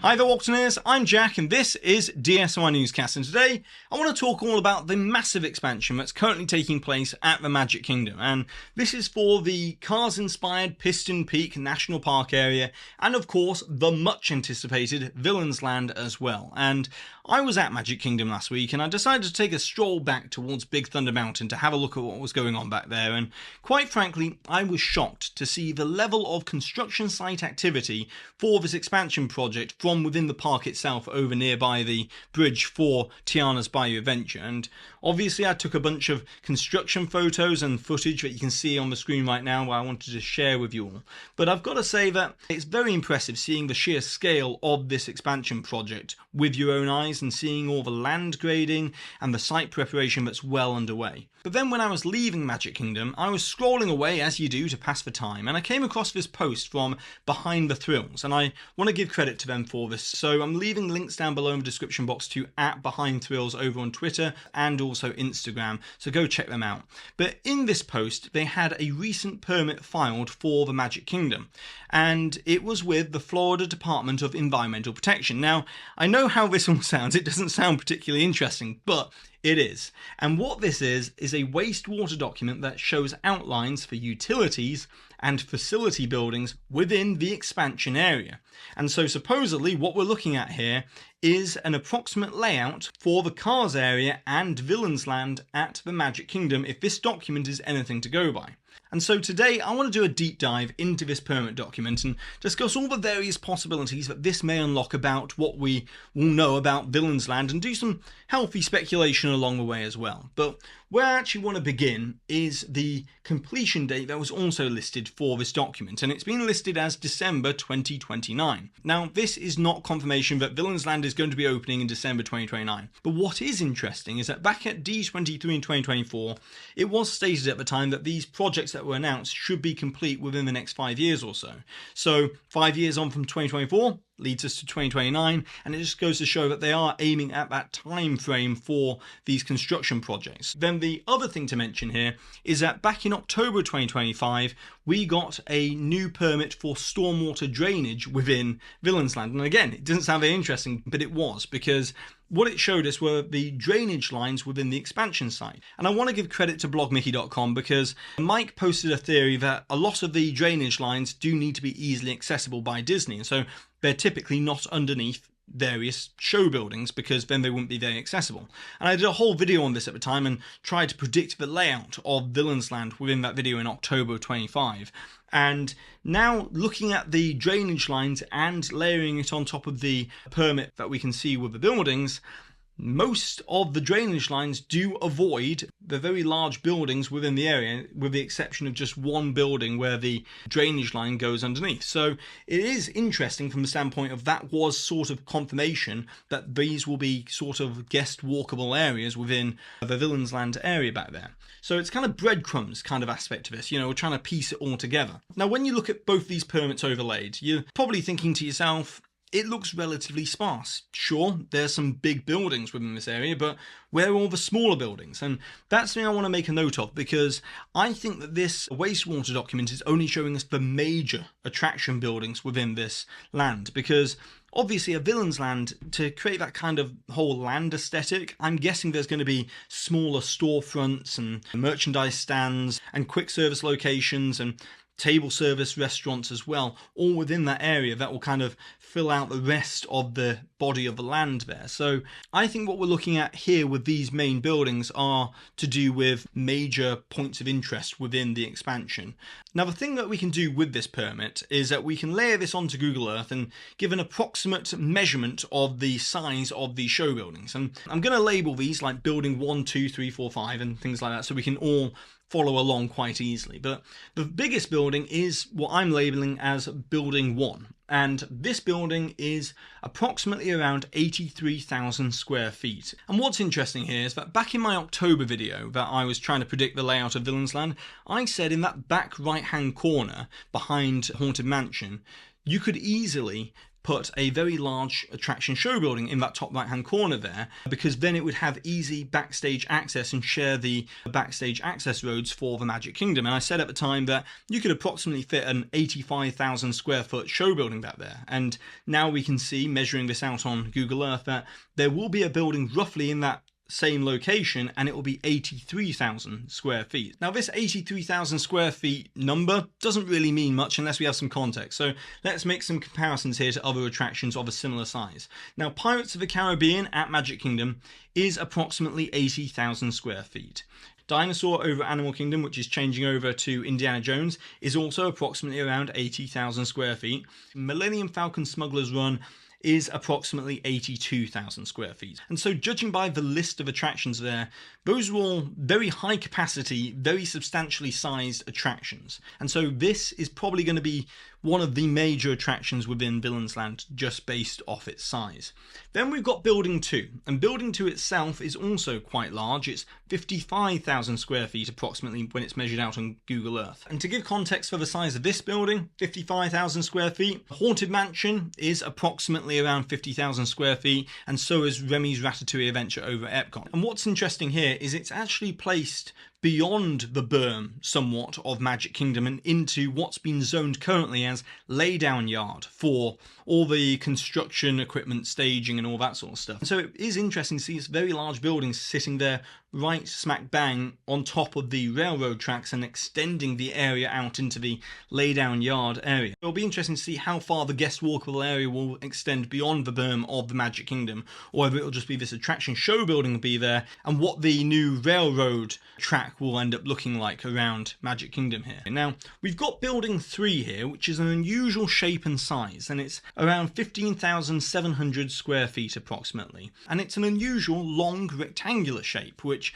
Hi there Waltoneers, I'm Jack and this is DSNY Newscast, and today I want to talk all about the massive expansion that's currently taking place at the Magic Kingdom, and this is for the Cars-inspired Piston Peak National Park area and of course the much anticipated Villains Land as well. And I was at Magic Kingdom last week and I decided to take a stroll back towards Big Thunder Mountain to have a look at what was going on back there, and quite frankly I was shocked to see the level of construction site activity for this expansion project from within the park itself over nearby the bridge for Tiana's Bayou Adventure. And obviously I took a bunch of construction photos and footage that you can see on the screen right now where I wanted to share with you all. But I've got to say that it's very impressive seeing the sheer scale of this expansion project with your own eyes and seeing all the land grading and the site preparation that's well underway. But then when I was leaving Magic Kingdom, I was scrolling away as you do to pass the time, and I came across this post from Behind the Thrills, and I want to give credit to them for this. So I'm leaving links down below in the description box to @BehindThrills over on Twitter and also Instagram, so go check them out. But in this post, they had a recent permit filed for the Magic Kingdom, and it was with the Florida Department of Environmental Protection. Now, I know how this all sounds. It doesn't sound particularly interesting, but it is. And what this is a wastewater document that shows outlines for utilities and facility buildings within the expansion area. And so supposedly what we're looking at here is an approximate layout for the Cars area and Villains Land at the Magic Kingdom if this document is anything to go by. And so today I want to do a deep dive into this permit document and discuss all the various possibilities that this may unlock about what we will know about Villains Land and do some healthy speculation along the way as well. But where I actually want to begin is the completion date that was also listed for this document, and it's been listed as December 2029. Now, this is not confirmation that Villains Land is going to be opening in December 2029, but what is interesting is that back at D23 in 2024, it was stated at the time that these projects that were announced should be complete within the next 5 years or so. So 5 years on from 2024 leads us to 2029, and it just goes to show that they are aiming at that time frame for these construction projects. Then the other thing to mention here is that back in October 2025 we got a new permit for stormwater drainage within Villains Land, and again it doesn't sound very interesting, but it was, because what it showed us were the drainage lines within the expansion site. And I want to give credit to blogmickey.com because Mike posted a theory that a lot of the drainage lines do need to be easily accessible by Disney, and so they're typically not underneath various show buildings because then they wouldn't be very accessible. And I did a whole video on this at the time and tried to predict the layout of Villains Land within that video in October 25. And now looking at the drainage lines and layering it on top of the permit that we can see with the buildings, most of the drainage lines do avoid the very large buildings within the area, with the exception of just one building where the drainage line goes underneath. So it is interesting from the standpoint of that was sort of confirmation that these will be sort of guest walkable areas within the Villains Land area back there. So it's kind of breadcrumbs kind of aspect to this, you know, we're trying to piece it all together. Now when you look at both these permits overlaid, you're probably thinking to yourself, it looks relatively sparse. Sure, there's some big buildings within this area, but where are all the smaller buildings? And that's something I want to make a note of, because I think that this wastewater document is only showing us the major attraction buildings within this land, because obviously a Villains Land, to create that kind of whole land aesthetic, I'm guessing there's going to be smaller storefronts and merchandise stands and quick service locations and table service restaurants as well, all within that area that will kind of fill out the rest of the body of the land there. So I think what we're looking at here with these main buildings are to do with major points of interest within the expansion. Now the thing that we can do with this permit is that we can layer this onto Google Earth and give an approximate measurement of the size of these show buildings. And I'm going to label these like building 1, 2, 3, 4, 5 and things like that, so we can all follow along quite easily. But the biggest building is what I'm labeling as building 1, and this building is approximately around 83,000 square feet. And what's interesting here is that back in my October video that I was trying to predict the layout of Villains Land, I said in that back right hand corner behind Haunted Mansion you could easily put a very large attraction show building in that top right hand corner there, because then it would have easy backstage access and share the backstage access roads for the Magic Kingdom. And I said at the time that you could approximately fit an 85,000 square foot show building back there. And now we can see, measuring this out on Google Earth, that there will be a building roughly in that same location, and it will be 83,000 square feet. Now this 83,000 square feet number doesn't really mean much unless we have some context, so let's make some comparisons here to other attractions of a similar size. Now Pirates of the Caribbean at Magic Kingdom is approximately 80,000 square feet. Dinosaur over Animal Kingdom, which is changing over to Indiana Jones, is also approximately around 80,000 square feet. Millennium Falcon Smuggler's Run is approximately 82,000 square feet. And so judging by the list of attractions there, those are all very high capacity, very substantially sized attractions. And so this is probably going to be one of the major attractions within Villains Land just based off its size. Then we've got Building 2, and Building 2 itself is also quite large. It's 55,000 square feet approximately when it's measured out on Google Earth. And to give context for the size of this building, 55,000 square feet, Haunted Mansion is approximately around 50,000 square feet, and so is Remy's Ratatouille Adventure over at Epcot. And what's interesting here is it's actually placed beyond the berm somewhat of Magic Kingdom and into what's been zoned currently as laydown yard for all the construction equipment, staging and all that sort of stuff. And so it is interesting to see this very large building sitting there right smack bang on top of the railroad tracks and extending the area out into the laydown yard area. It'll be interesting to see how far the guest walkable area will extend beyond the berm of the Magic Kingdom, or whether it'll just be this attraction show building will be there, and what the new railroad track will end up looking like around Magic Kingdom here. Now, we've got Building 3 here, which is an unusual shape and size, and it's around 15,700 square feet approximately. And it's an unusual long rectangular shape, which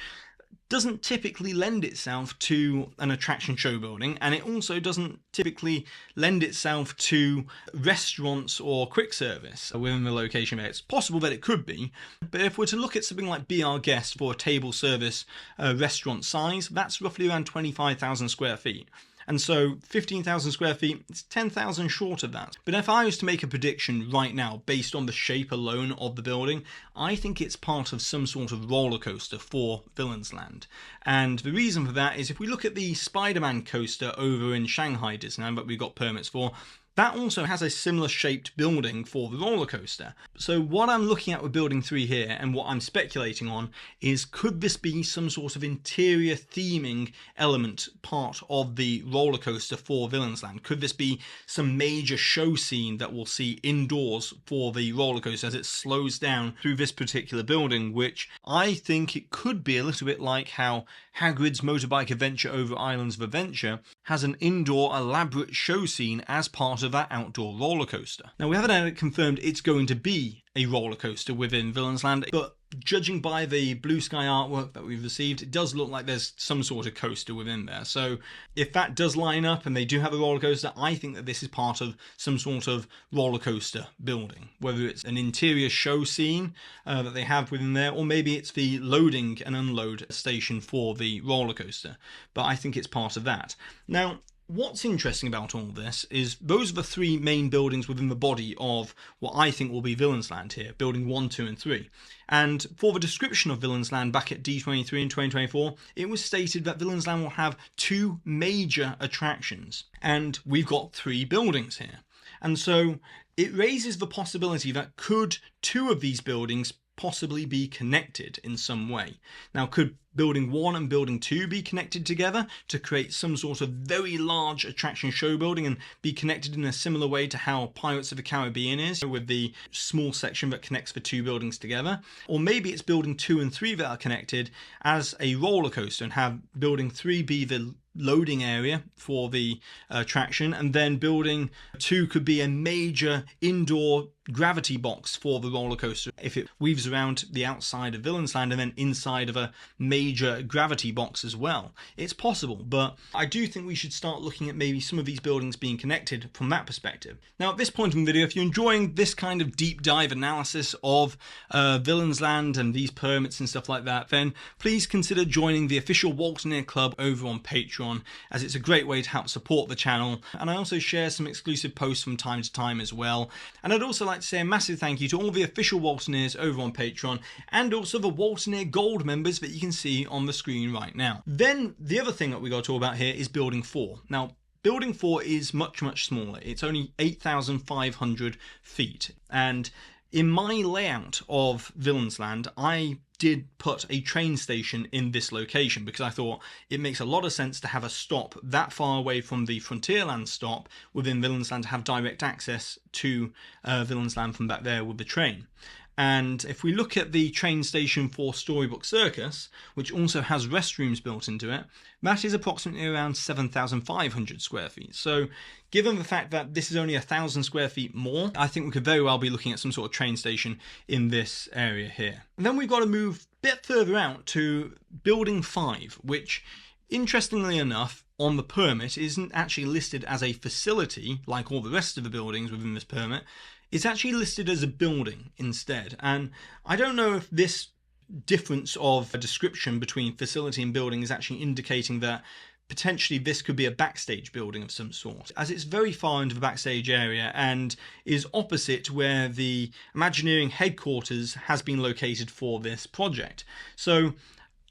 doesn't typically lend itself to an attraction show building, and it also doesn't typically lend itself to restaurants or quick service within the location there. It's possible that it could be, but if we're to look at something like Be Our Guest for a table service restaurant size, that's roughly around 25,000 square feet. And so 15,000 square feet, it's 10,000 short of that. But if I was to make a prediction right now based on the shape alone of the building, I think it's part of some sort of roller coaster for Villains Land. And the reason for that is if we look at the Spider-Man coaster over in Shanghai Disneyland that we got permits for, that also has a similar shaped building for the roller coaster. So what I'm looking at with Building 3 here, and what I'm speculating on, is could this be some sort of interior theming element part of the roller coaster for Villains Land? Could this be some major show scene that we'll see indoors for the roller coaster as it slows down through this particular building, which I think it could be a little bit like how Hagrid's Motorbike Adventure over Islands of Adventure has an indoor elaborate show scene as part of that outdoor roller coaster. Now, we haven't had it confirmed it's going to be a roller coaster within Villains Land, but judging by the blue sky artwork that we've received, it does look like there's some sort of coaster within there. So if that does line up and they do have a roller coaster, I think that this is part of some sort of roller coaster building, whether it's an interior show scene that they have within there, or maybe it's the loading and unload station for the roller coaster. But I think it's part of that. Now, what's interesting about all this is those are the three main buildings within the body of what I think will be Villains Land here, Building 1, 2 and 3. And for the description of Villains Land back at D23 in 2024, it was stated that Villains Land will have 2 major attractions, and we've got 3 buildings here. And so it raises the possibility that could 2 of these buildings possibly be connected in some way. Now, could Building 1 and Building 2 be connected together to create some sort of very large attraction show building and be connected in a similar way to how Pirates of the Caribbean is, with the small section that connects the 2 buildings together? Or maybe it's Building 2 and 3 that are connected as a roller coaster and have Building 3 be the loading area for the attraction, and then Building 2 could be a major indoor gravity box for the roller coaster if it weaves around the outside of Villains Land and then inside of a major gravity box as well. It's possible, but I do think we should start looking at maybe some of these buildings being connected from that perspective. Now, at this point in the video, if you're enjoying this kind of deep dive analysis of Villains Land and these permits and stuff like that, then please consider joining the official Waltoneer Club over on Patreon, as it's a great way to help support the channel. And I also share some exclusive posts from time to time as well. And I'd also like to say a massive thank you to all the official Waltoneers over on Patreon, and also the Waltoneer Gold members that you can see on the screen right now. Then the other thing that we got to talk about here is Building 4. Now, Building 4 is much smaller. It's only 8,500 feet, and in my layout of Villains Land, I did put a train station in this location because I thought it makes a lot of sense to have a stop that far away from the Frontierland stop within Villains Land to have direct access to Villains Land from back there with the train. And if we look at the train station for Storybook Circus, which also has restrooms built into it, that is approximately around 7,500 square feet. So given the fact that this is only 1,000 square feet more, I think we could very well be looking at some sort of train station in this area here. And then we've got to move a bit further out to Building 5, which, interestingly enough, on the permit isn't actually listed as a facility like all the rest of the buildings within this permit. It's actually listed as a building instead, and I don't know if this difference of a description between facility and building is actually indicating that potentially this could be a backstage building of some sort, as it's very far into the backstage area and is opposite where the Imagineering headquarters has been located for this project. So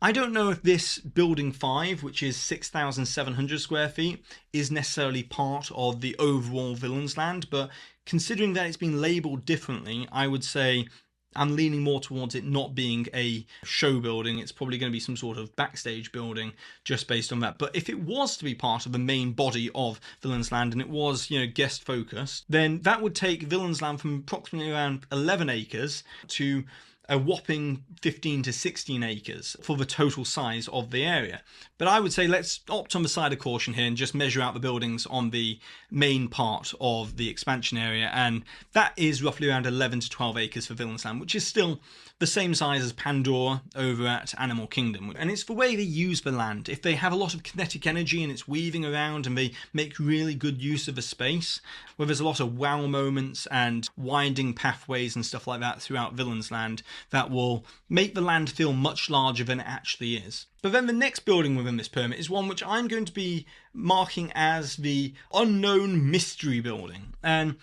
I don't know if this Building 5, which is 6,700 square feet, is necessarily part of the overall Villains Land, but considering that it's been labelled differently, I would say I'm leaning more towards it not being a show building. It's probably going to be some sort of backstage building just based on that. But if it was to be part of the main body of Villains Land and it was, guest focused, then that would take Villains Land from approximately around 11 acres to a whopping 15 to 16 acres for the total size of the area. But I would say let's opt on the side of caution here and just measure out the buildings on the main part of the expansion area, and that is roughly around 11 to 12 acres for Villains Land, which is still the same size as Pandora over at Animal Kingdom. And it's the way they use the land. If they have a lot of kinetic energy and it's weaving around and they make really good use of the space, where there's a lot of wow moments and winding pathways and stuff like that throughout Villains Land, that will make the land feel much larger than it actually is. But then the next building within this permit is one which I'm going to be marking as the unknown mystery building. And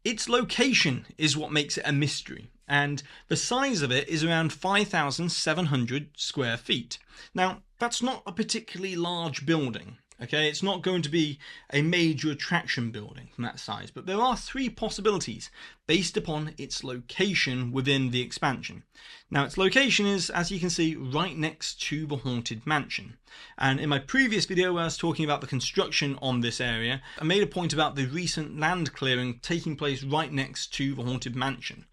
its location is what makes it a mystery. And the size of it is around 5,700 square feet. Now, that's not a particularly large building. Okay, it's not going to be a major attraction building from that size, but there are three possibilities based upon its location within the expansion. Now, its location is, as you can see, right next to the Haunted Mansion. And in my previous video where I was talking about the construction on this area, I made a point about the recent land clearing taking place right next to the Haunted Mansion.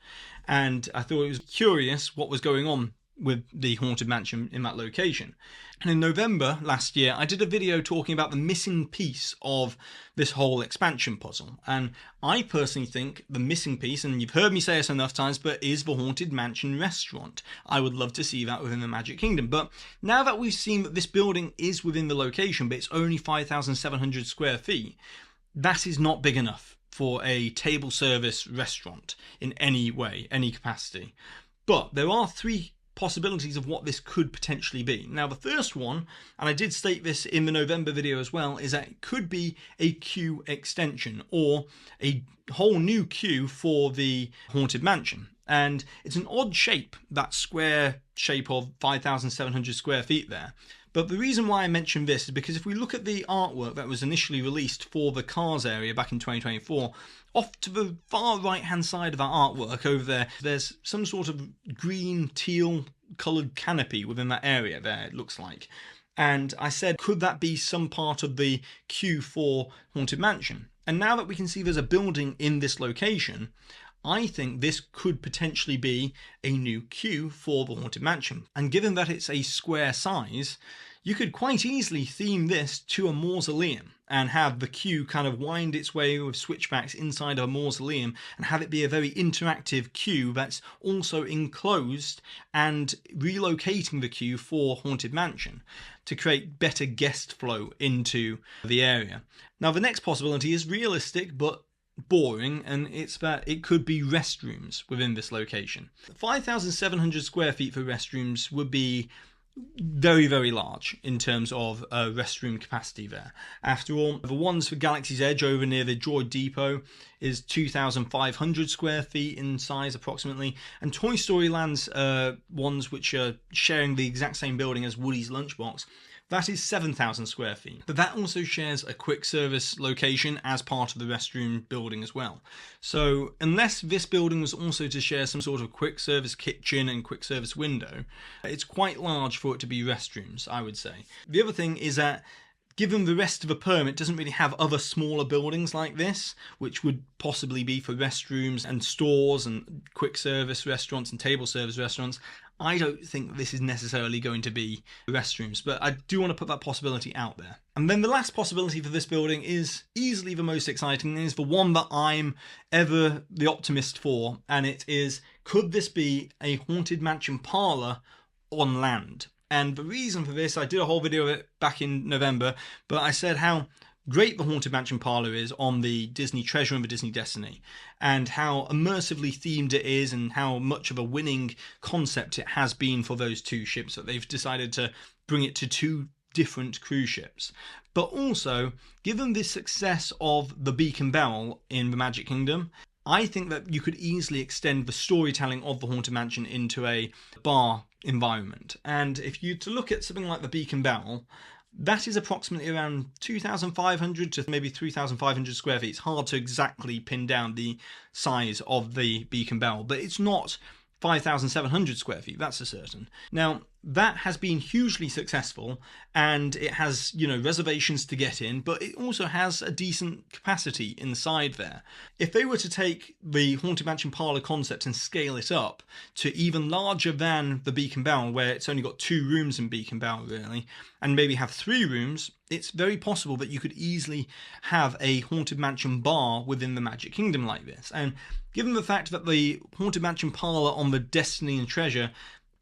And I thought it was curious what was going on with the Haunted Mansion in that location. And in November last year, I did a video talking about the missing piece of this whole expansion puzzle. And I personally think the missing piece, and you've heard me say this enough times, but is the Haunted Mansion restaurant. I would love to see that within the Magic Kingdom. But now that we've seen that this building is within the location, but it's only 5,700 square feet, that is not big enough for a table service restaurant in any way, any capacity. But there are three possibilities of what this could potentially be. Now, the first one, and I did state this in the November video as well, is that it could be a queue extension or a whole new queue for the Haunted Mansion. And it's an odd shape, that square shape of 5,700 square feet there. But the reason why I mention this is because if we look at the artwork that was initially released for the Cars area back in 2024, off to the far right hand side of that artwork over there, there's some sort of green teal coloured canopy within that area there, it looks like. And I said, could that be some part of the queue for Haunted Mansion? And now that we can see there's a building in this location, I think this could potentially be a new queue for the Haunted Mansion. And given that it's a square size, you could quite easily theme this to a mausoleum and have the queue kind of wind its way with switchbacks inside a mausoleum and have it be a very interactive queue that's also enclosed, and relocating the queue for Haunted Mansion to create better guest flow into the area. Now, the next possibility is realistic but boring, and it's that it could be restrooms within this location. 5,700 square feet for restrooms would be very, very large in terms of restroom capacity there. After all, the ones for Galaxy's Edge over near the Droid Depot is 2,500 square feet in size approximately, and Toy Story Land's ones, which are sharing the exact same building as Woody's Lunchbox, that is 7,000 square feet. But that also shares a quick service location as part of the restroom building as well. So unless this building was also to share some sort of quick service kitchen and quick service window, it's quite large for it to be restrooms, I would say. The other thing is that given the rest of the permit doesn't really have other smaller buildings like this, which would possibly be for restrooms and stores and quick service restaurants and table service restaurants, I don't think this is necessarily going to be restrooms, but I do want to put that possibility out there. And then the last possibility for this building is easily the most exciting, and is the one that I'm ever the optimist for, and it is, could this be a Haunted Mansion parlour on land? And the reason for this, I did a whole video of it back in November, but I said how great the Haunted Mansion parlour is on the Disney Treasure and the Disney Destiny, and how immersively themed it is, and how much of a winning concept it has been for those two ships, that they've decided to bring it to two different cruise ships. But also, given the success of the Beak and Barrel in the Magic Kingdom, I think that you could easily extend the storytelling of the Haunted Mansion into a bar environment. And if you to look at something like the Beak and Barrel, that is approximately around 2,500 to maybe 3,500 square feet. It's hard to exactly pin down the size of the Beak and Barrel, but it's not 5,700 square feet, that's for certain. Now, that has been hugely successful, and it has, reservations to get in, but it also has a decent capacity inside there. If they were to take the Haunted Mansion parlour concept and scale it up to even larger than the Beak and Barrel, where it's only got 2 rooms in Beak and Barrel really, and maybe have 3 rooms, it's very possible that you could easily have a Haunted Mansion bar within the Magic Kingdom like this. And given the fact that the Haunted Mansion parlour on the Destiny and Treasure,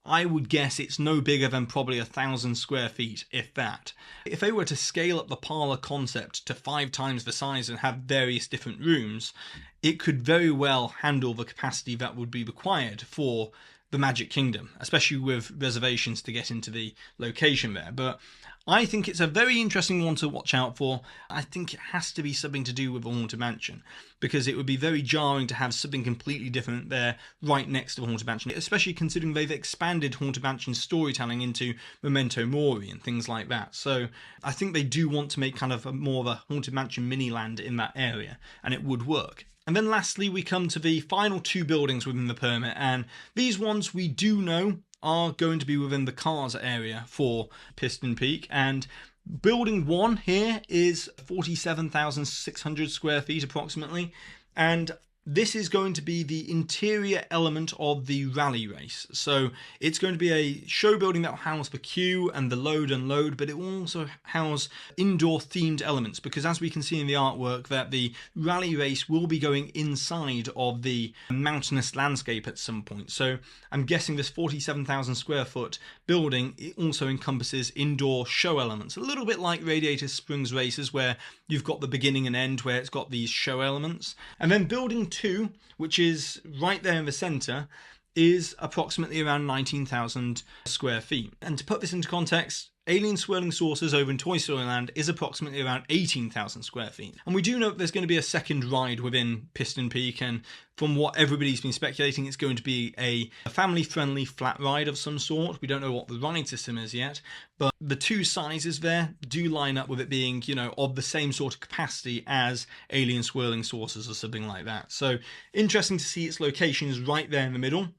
I would guess it's no bigger than probably 1,000 square feet, if that. If they were to scale up the parlour concept to 5 times the size and have various different rooms, it could very well handle the capacity that would be required for the Magic Kingdom, especially with reservations to get into the location there. But I think it's a very interesting one to watch out for. I think it has to be something to do with the Haunted Mansion, because it would be very jarring to have something completely different there right next to the Haunted Mansion, especially considering they've expanded Haunted Mansion storytelling into Memento Mori and things like that. So I think they do want to make kind of more of a Haunted Mansion mini-land in that area, and it would work. And then lastly, we come to the final 2 buildings within the permit, and these ones we do know are going to be within the cars area for Piston Peak. And building 1 here is 47,600 square feet approximately, and this is going to be the interior element of the rally race. So it's going to be a show building that will house the queue and the load and unload, but it will also house indoor themed elements, because as we can see in the artwork, that the rally race will be going inside of the mountainous landscape at some point. So I'm guessing this 47,000 square foot building, it also encompasses indoor show elements, a little bit like Radiator Springs races, where you've got the beginning and end where it's got these show elements. And then building 2, which is right there in the centre, is approximately around 19,000 square feet. And to put this into context, Alien Swirling Saucers over in Toy Story Land is approximately around 18,000 square feet. And we do know that there's going to be a second ride within Piston Peak, and from what everybody's been speculating, it's going to be a family-friendly flat ride of some sort. We don't know what the ride system is yet, but the 2 sizes there do line up with it being, of the same sort of capacity as Alien Swirling Saucers or something like that. So interesting to see its location is right there in the middle.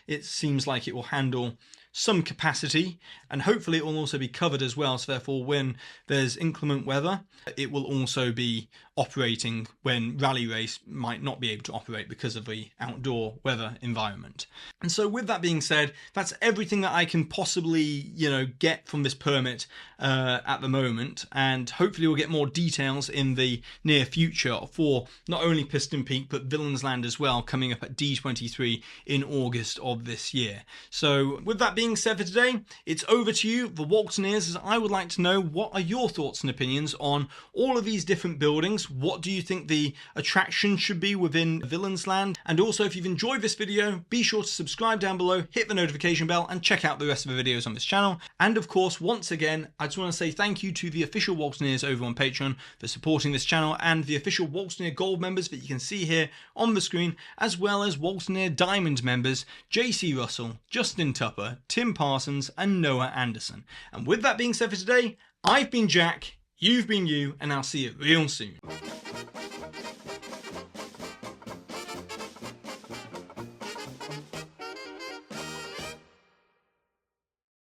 It seems like it will handle some capacity, and hopefully it will also be covered as well, so therefore when there's inclement weather, it will also be operating when Rally Race might not be able to operate because of the outdoor weather environment. And so with that being said, that's everything that I can possibly, get from this permit at the moment, and hopefully we'll get more details in the near future for not only Piston Peak but Villains Land as well, coming up at D23 in August of this year. So with that being said for today, it's over to you, the Waltoneers, as I would like to know what are your thoughts and opinions on all of these different buildings. What do you think the attractions should be within Villains Land? And also, if you've enjoyed this video, be sure to subscribe down below, hit the notification bell, and check out the rest of the videos on this channel. And of course, once again, I just want to say thank you to the official Waltoneers over on Patreon for supporting this channel, and the official Waltoneer Gold members that you can see here on the screen, as well as Waltoneer Diamond members JC Russell, Justin Tupper, Tim Parsons, and Noah Anderson. And with that being said for today, I've been Jack, you've been you, and I'll see you real soon.